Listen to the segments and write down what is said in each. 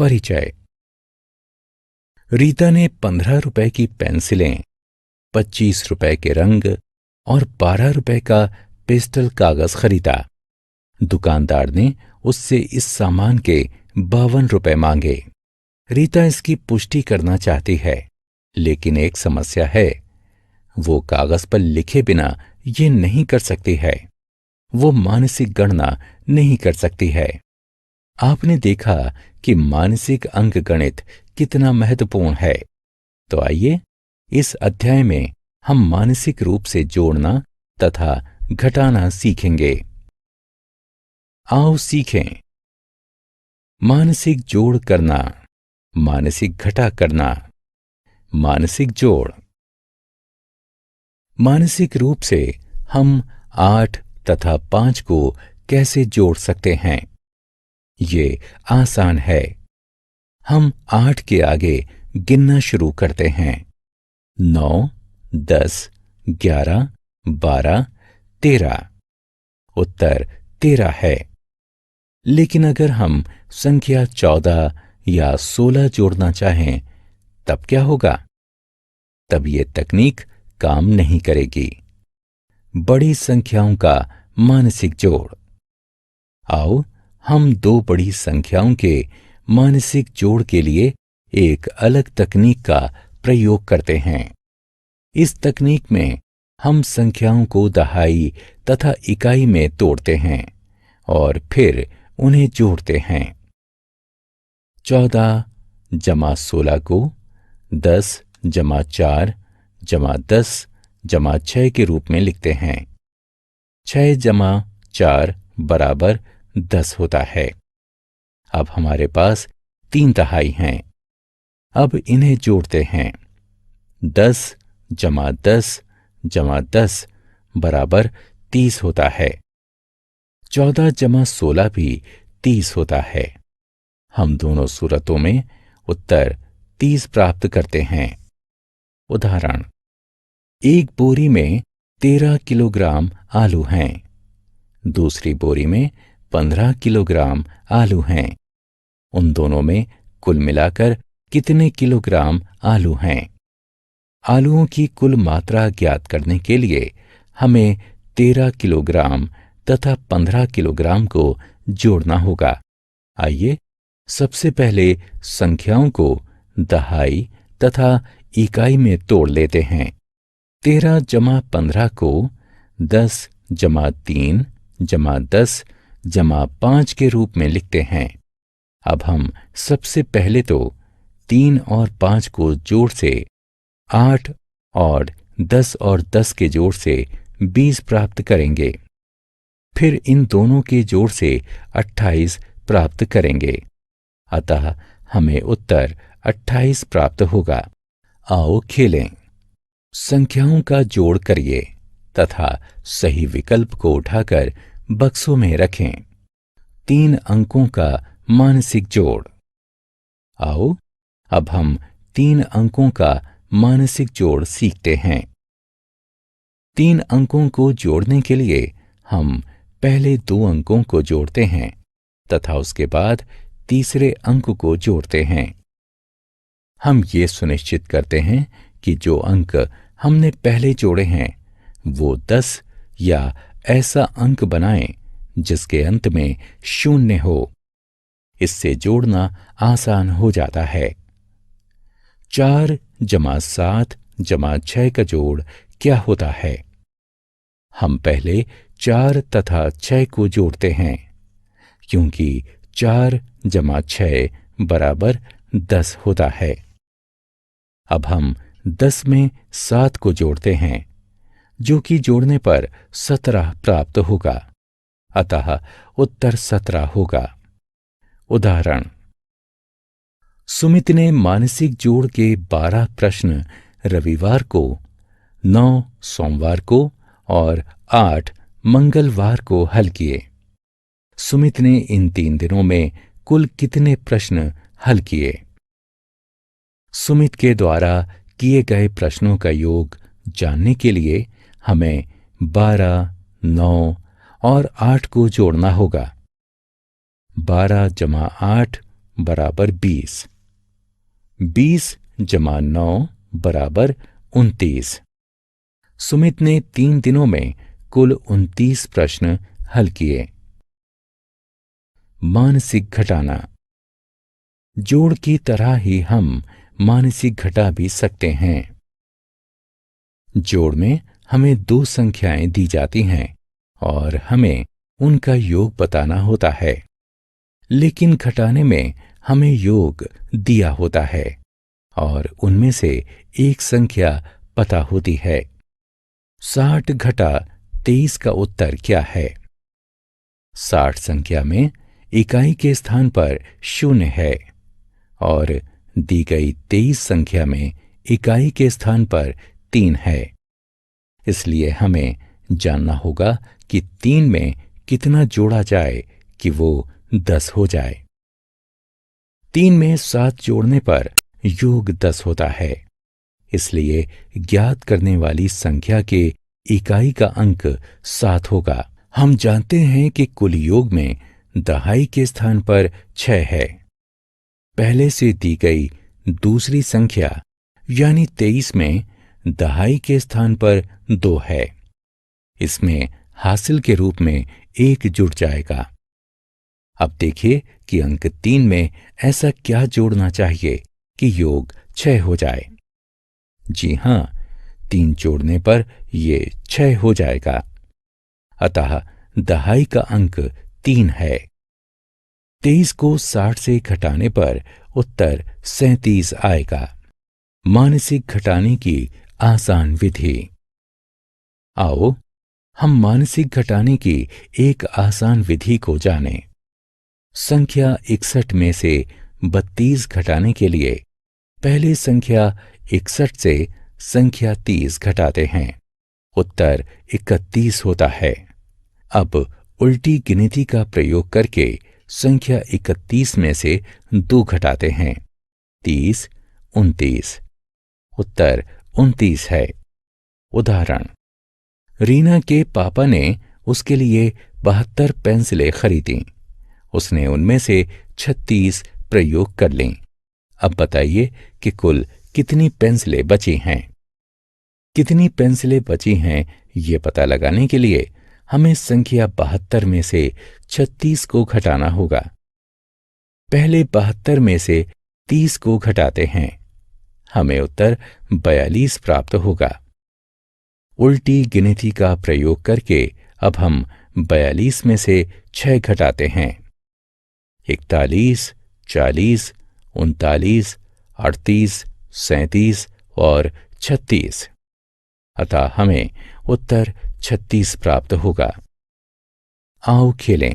परिचय। रीता ने 15 रुपए की पेंसिलें, 25 रुपए के रंग और 12 रुपए का पेस्टल कागज खरीदा। दुकानदार ने उससे इस सामान के 52 रुपए मांगे। रीता इसकी पुष्टि करना चाहती है, लेकिन एक समस्या है। वो कागज पर लिखे बिना ये नहीं कर सकती है। वो मानसिक गणना नहीं कर सकती है। आपने देखा कि मानसिक अंकगणित कितना महत्वपूर्ण है। तो आइए इस अध्याय में हम मानसिक रूप से जोड़ना तथा घटाना सीखेंगे। आओ सीखें। मानसिक जोड़ करना, मानसिक घटा करना, मानसिक जोड़। मानसिक रूप से हम 8 तथा 5 को कैसे जोड़ सकते हैं? ये आसान है। हम 8 के आगे गिनना शुरू करते हैं। 9, 10, 11, 12, 13। उत्तर 13 है। लेकिन अगर हम संख्या 14 या 16 जोड़ना चाहें, तब क्या होगा? तब ये तकनीक काम नहीं करेगी। बड़ी संख्याओं का मानसिक जोड़। आओ हम दो बड़ी संख्याओं के मानसिक जोड़ के लिए एक अलग तकनीक का प्रयोग करते हैं। इस तकनीक में हम संख्याओं को दहाई तथा इकाई में तोड़ते हैं और फिर उन्हें जोड़ते हैं। 14 जमा 16 को 10 जमा 4 जमा 10 जमा 6 के रूप में लिखते हैं। 6 जमा 4 बराबर 10 होता है। अब हमारे पास 3 दहाई हैं। अब इन्हें जोड़ते हैं। 10 जमा 10 जमा 10 बराबर 30 होता है। 14 जमा 16 भी 30 होता है। हम दोनों सूरतों में उत्तर 30 प्राप्त करते हैं। उदाहरण, एक बोरी में 13 किलोग्राम आलू हैं। दूसरी बोरी में 15 किलोग्राम आलू हैं। उन दोनों में कुल मिलाकर कितने किलोग्राम आलू हैं? आलूओं की कुल मात्रा ज्ञात करने के लिए हमें 13 किलोग्राम तथा 15 किलोग्राम को जोड़ना होगा। आइए सबसे पहले संख्याओं को दहाई तथा इकाई में तोड़ लेते हैं। 13 जमा 15 को 10 जमा 3 जमा 10 जमा 5 के रूप में लिखते हैं। अब हम सबसे पहले तो 3 और 5 को जोड़ से 8 और 10 और 10 के जोड़ से 20 प्राप्त करेंगे। फिर इन दोनों के जोड़ से 28 प्राप्त करेंगे। अतः हमें उत्तर 28 प्राप्त होगा। आओ खेलें। संख्याओं का जोड़ करिए तथा सही विकल्प को उठाकर बक्सों में रखें। 3 अंकों का मानसिक जोड़। आओ अब हम 3 अंकों का मानसिक जोड़ सीखते हैं। 3 अंकों को जोड़ने के लिए हम पहले 2 अंकों को जोड़ते हैं तथा उसके बाद तीसरे अंक को जोड़ते हैं। हम ये सुनिश्चित करते हैं कि जो अंक हमने पहले जोड़े हैं वो 10 या ऐसा अंक बनाएं जिसके अंत में 0 हो। इससे जोड़ना आसान हो जाता है। 4 जमा 7 जमा 6 का जोड़ क्या होता है? हम पहले 4 तथा 6 को जोड़ते हैं, क्योंकि 4 जमा 6 बराबर 10 होता है। अब हम 10 में 7 को जोड़ते हैं, जो कि जोड़ने पर 17 प्राप्त होगा। अतः उत्तर 17 होगा। उदाहरण, सुमित ने मानसिक जोड़ के 12 प्रश्न रविवार को, 9 सोमवार को और 8 मंगलवार को हल किए। सुमित ने इन 3 दिनों में कुल कितने प्रश्न हल किए? सुमित के द्वारा किए गए प्रश्नों का योग जानने के लिए हमें 12, 9 और 8 को जोड़ना होगा। 12 जमा 8 बराबर 20। 20 जमा 9 बराबर 29। सुमित ने 3 दिनों में कुल 29 प्रश्न हल किए। मानसिक घटाना। जोड़ की तरह ही हम मानसिक घटा भी सकते हैं। जोड़ में हमें 2 संख्याएं दी जाती हैं और हमें उनका योग बताना होता है, लेकिन घटाने में हमें योग दिया होता है और उनमें से एक संख्या पता होती है। 60 घटा 23 का उत्तर क्या है? 60 संख्या में इकाई के स्थान पर 0 है और दी गई 23 संख्या में इकाई के स्थान पर 3 है। इसलिए हमें जानना होगा कि 3 में कितना जोड़ा जाए कि वो 10 हो जाए। 3 में 7 जोड़ने पर योग 10 होता है। इसलिए ज्ञात करने वाली संख्या के इकाई का अंक 7 होगा। हम जानते हैं कि कुल योग में दहाई के स्थान पर 6 है। पहले से दी गई दूसरी संख्या यानी 23 में दहाई के स्थान पर 2 है। इसमें हासिल के रूप में 1 जुड़ जाएगा। अब देखिए कि अंक 3 में ऐसा क्या जोड़ना चाहिए कि योग 6 हो जाए। जी हां, 3 जोड़ने पर ये 6 हो जाएगा। अतः दहाई का अंक 3 है। 23 को 60 से घटाने पर उत्तर 37 आएगा। मानसिक घटाने की आसान विधि। आओ हम मानसिक घटाने की एक आसान विधि को जानें। संख्या 61 में से 32 घटाने के लिए पहले संख्या 61 से संख्या 30 घटाते हैं। उत्तर 31 होता है। अब उल्टी गिनती का प्रयोग करके संख्या 31 में से 2 घटाते हैं। 30, 29। उत्तर 29 है। उदाहरण, रीना के पापा ने उसके लिए 72 पेंसिलें खरीदी। उसने उनमें से 36 प्रयोग कर लीं। अब बताइए कि कुल कितनी पेंसिलें बची हैं। कितनी पेंसिलें बची हैं ये पता लगाने के लिए हमें संख्या 72 में से 36 को घटाना होगा। पहले 72 में से 30 को घटाते हैं। हमें उत्तर 42 प्राप्त होगा। उल्टी गिनती का प्रयोग करके अब हम 42 में से 6 घटाते हैं। 41, 40, 39, 38, 37 और 36। अतः हमें उत्तर 36 प्राप्त होगा। आओ खेलें।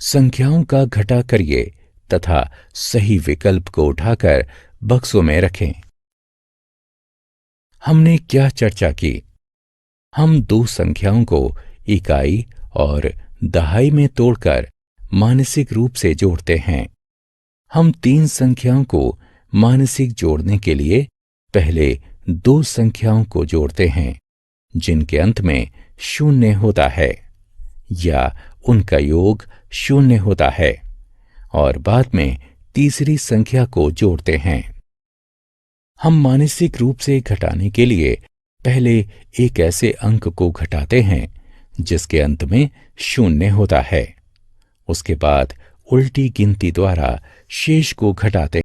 संख्याओं का घटा करिए तथा सही विकल्प को उठाकर बक्सों में रखें। हमने क्या चर्चा की? हम 2 संख्याओं को इकाई और दहाई में तोड़कर मानसिक रूप से जोड़ते हैं। हम 3 संख्याओं को मानसिक जोड़ने के लिए पहले 2 संख्याओं को जोड़ते हैं जिनके अंत में 0 होता है या उनका योग 0 होता है और बाद में तीसरी संख्या को जोड़ते हैं। हम मानसिक रूप से घटाने के लिए पहले एक ऐसे अंक को घटाते हैं जिसके अंत में 0 होता है। उसके बाद उल्टी गिनती द्वारा शेष को घटाते